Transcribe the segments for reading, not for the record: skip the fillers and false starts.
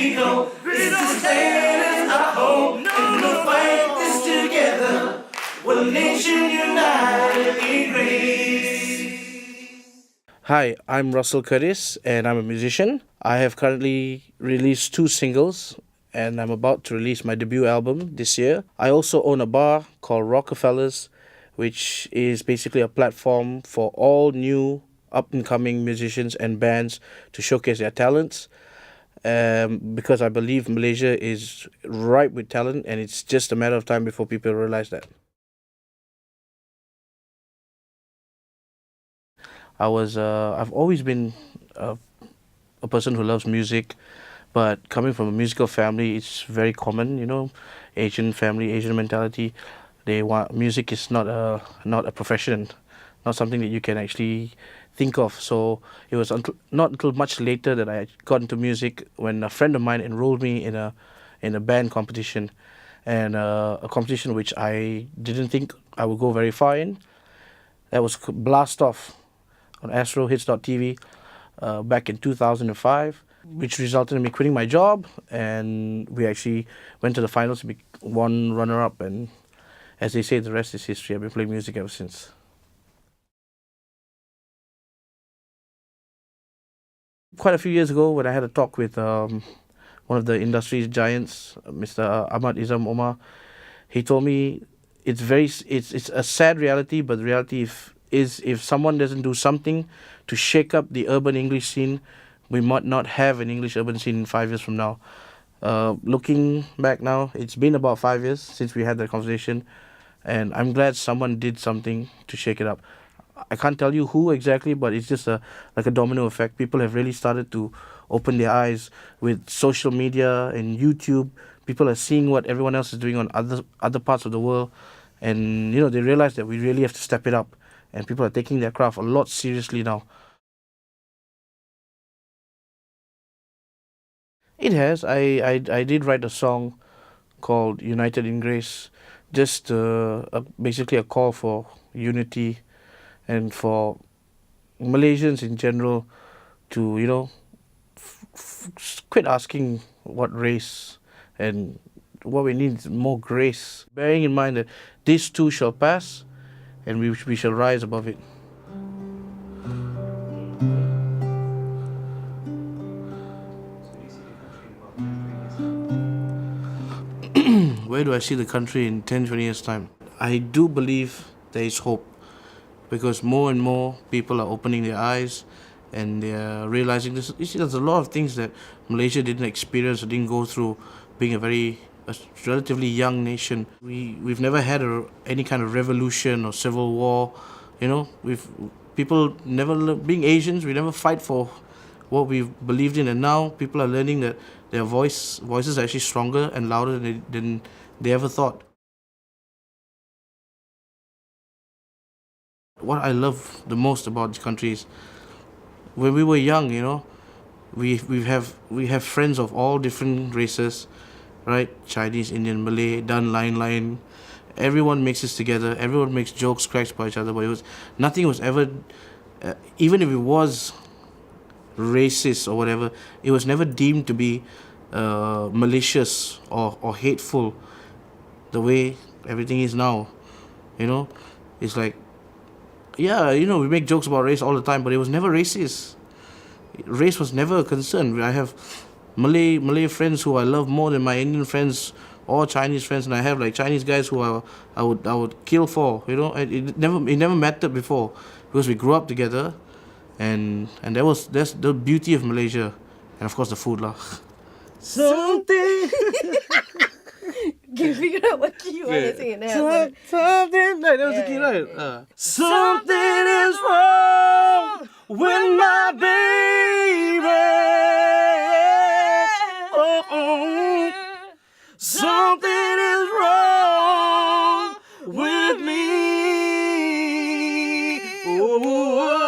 we go. This land is our home, and we'll fight this together. We're a nation united in grace. Hi, I'm Russell Curtis and I'm a musician. I have currently released 2 singles and I'm about to release my debut album this year. I also own a bar called Rockefellers, which is basically a platform for all new up-and-coming musicians and bands to showcase their talents. Because I believe Malaysia is ripe with talent and it's just a matter of time before people realize that. I've always been a person who loves music, but coming from a musical family, it's very common, Asian family, Asian mentality. They want music is not a profession, not something that you can actually think of. So it was not until much later that I got into music when a friend of mine enrolled me in a band competition, and a competition which I didn't think I would go very far in. That was Blast Off on AstroHits.tv back in 2005, which resulted in me quitting my job, and we actually went to the finals, won runner-up, and as they say, the rest is history. I've been playing music ever since. Quite a few years ago, when I had a talk with one of the industry's giants, Mr. Ahmad Izam Omar, he told me it's a sad reality, but the reality is if someone doesn't do something to shake up the urban English scene, we might not have an English urban scene in 5 years from now. Looking back now, it's been about 5 years since we had that conversation, and I'm glad someone did something to shake it up. I can't tell you who exactly, but it's just like a domino effect. People have really started to open their eyes with social media and YouTube. People are seeing what everyone else is doing on other parts of the world, and they realize that we really have to step it up. And people are taking their craft a lot seriously now. It has. I did write a song called United in Grace, just basically a call for unity and for Malaysians in general to, quit asking what race, and what we need is more grace. Bearing in mind that this too shall pass, and we shall rise above it. Where do I see the country in 10, 20 years' time? I do believe there is hope, because more and more people are opening their eyes and they're realizing this. You see, there's a lot of things that Malaysia didn't experience or didn't go through, being a relatively young nation. We've never had any kind of revolution or civil war. People never, being Asians, we never fight for what we believed in, and now people are learning that their voices are actually stronger and louder than they ever thought. What I love the most about this country is when we were young, we have friends of all different races, right? Chinese, Indian, Malay, Dan, Lion. Everyone mixes together. Everyone makes jokes, cracks by each other. But nothing was ever, even if it was racist or whatever, it was never deemed to be malicious or hateful the way everything is now. It's like, we make jokes about race all the time, but it was never racist. Race was never a concern. I have Malay friends who I love more than my Indian friends or Chinese friends, and I have like Chinese guys who I would kill for. It never mattered before, because we grew up together, and that's the beauty of Malaysia, and of course the food lah. Something. Can you figure out what key you want to sing it now? Something. That was the key, right? Something is wrong with my baby. Oh. Something is wrong with me. Oh.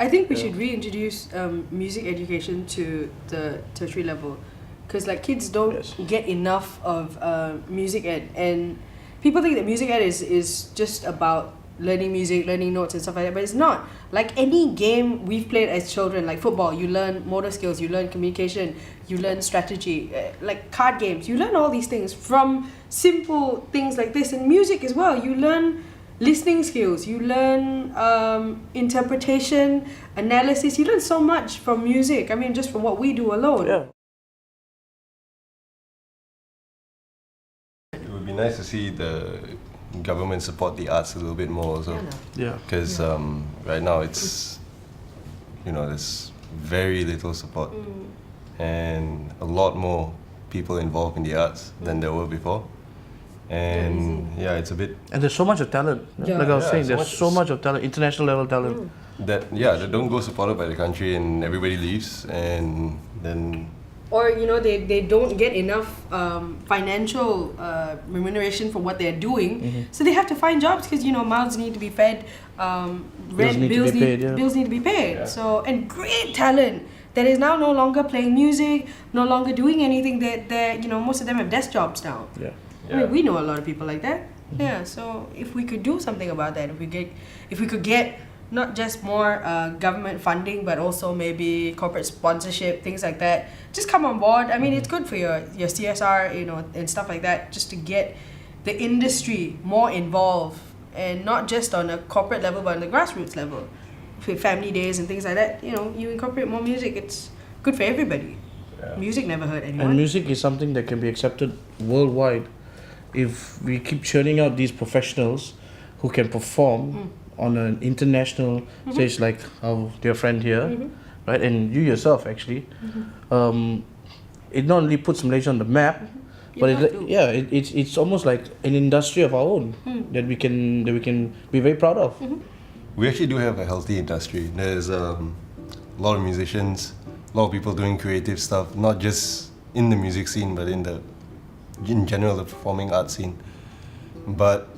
I think we should reintroduce music education to the tertiary level, because like kids don't Yes. get enough of music ed, and people think that music ed is just about learning music, learning notes and stuff like that, but it's not. Like any game we've played as children, like football, you learn motor skills, you learn communication, you learn strategy. Like card games, you learn all these things from simple things like this. And music as well, you learn listening skills, you learn interpretation, analysis, you learn so much from music. I mean, just from what we do alone. Yeah. It would be nice to see the government support the arts a little bit more also. Yeah. Because right now it's, there's very little support and a lot more people involved in the arts than there were before. And yeah, it's a bit And there's so much of talent. Yeah. Like I was Yeah, saying, so there's much- so much of talent, international level talent. that don't go supported by the country and everybody leaves and then Or they don't get enough financial remuneration for what they're doing, so they have to find jobs because mouths need to be fed, rent need to be paid, yeah. bills need to be paid. Yeah. So, and great talent that is now no longer playing music, no longer doing anything. That most of them have desk jobs now. Yeah. I mean, we know a lot of people like that. Yeah. So if we could do something about that, if we could get not just more government funding, but also maybe corporate sponsorship, things like that, just come on board. I mean, it's good for your CSR, and stuff like that, just to get the industry more involved, and not just on a corporate level, but on the grassroots level, with family days and things like that. You incorporate more music, it's good for everybody. Yeah. Music never hurt anyone. And music is something that can be accepted worldwide if we keep churning out these professionals who can perform on an international stage, like our dear friend here, right? And you yourself, actually. It not only puts Malaysia on the map, but You have to. it's almost like an industry of our own that we can be very proud of. we actually do have a healthy industry. There's a lot of musicians, a lot of people doing creative stuff, not just in the music scene, but in general the performing arts scene. But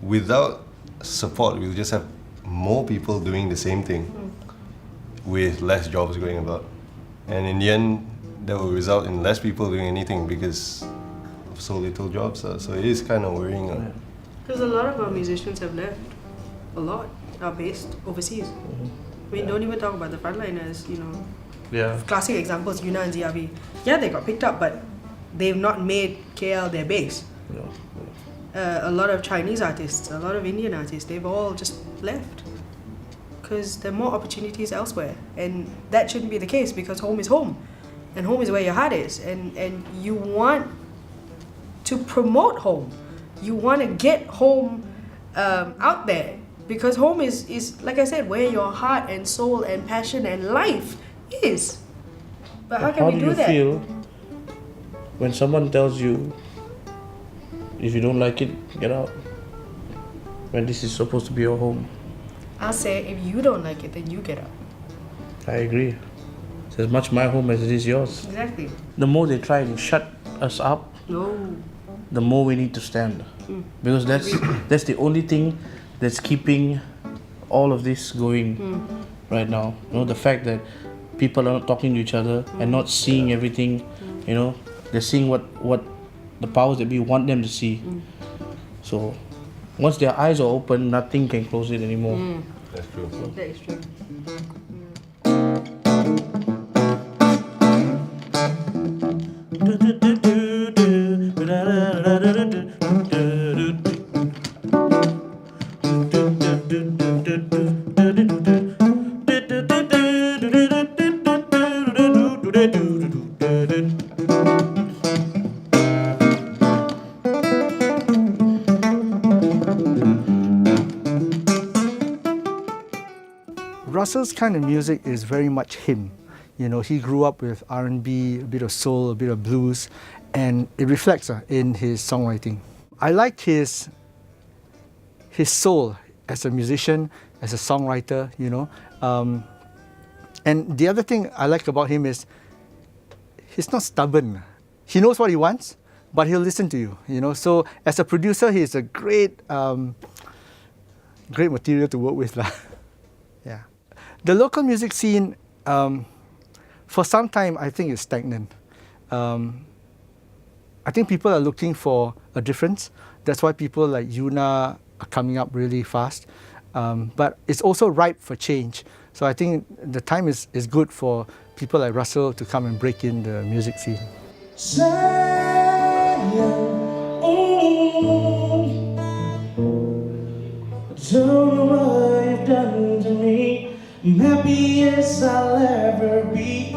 without support, we'll just have more people doing the same thing with less jobs going about. And in the end, that will result in less people doing anything because of so little jobs. So it is kind of worrying. Because a lot of our musicians have left. A lot are based overseas. I mean, don't even talk about the frontliners, Yeah. Classic examples, Yuna and Ziavi. Yeah, they got picked up, but they've not made KL their base. Yeah. A lot of Chinese artists, a lot of Indian artists, they've all just left. Because there are more opportunities elsewhere. And that shouldn't be the case, because home is home. And home is where your heart is. And you want to promote home. You want to get home out there. Because home is, like I said, where your heart and soul and passion and life is. But how can we do do you that? feel when someone tells you, if you don't like it, get out? When this is supposed to be your home. I'll say, if you don't like it, then you get out. I agree. It's as much my home as it is yours. Exactly. The more they try and shut us up, No. the more we need to stand. Because that's the only thing that's keeping all of this going right now. The fact that people are not talking to each other and not seeing everything, they're seeing what the powers that be want them to see. So once their eyes are open, nothing can close it anymore. That's true. That is true. Russell's kind of music is very much him. He grew up with R&B, a bit of soul, a bit of blues, and it reflects in his songwriting. I like his soul as a musician, as a songwriter, and the other thing I like about him is he's not stubborn. He knows what he wants, but he'll listen to you. So as a producer, he's a great material to work with. Yeah. The local music scene, for some time, I think is stagnant. I think people are looking for a difference. That's why people like Yuna are coming up really fast. But it's also ripe for change. So I think the time is good for people like Russell to come and break in the music scene. Don't know what you've done to me. I'm happy as I'll ever be. I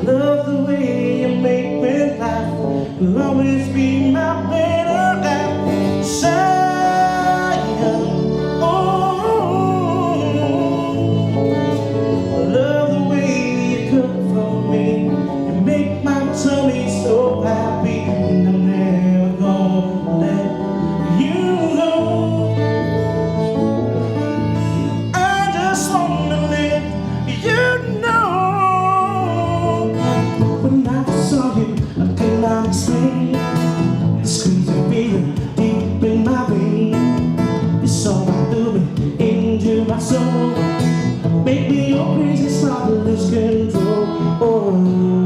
love the way you make me laugh. You'll always be my better half. I love the way you cook for me. You make my tummy so happy, and I'm never gonna let you go. I just wanna let you know. When I saw you, I could not explain. This crazy feeling deep in my vein. It's so moving into my soul. Make me your crazy, start to lose control. Oh.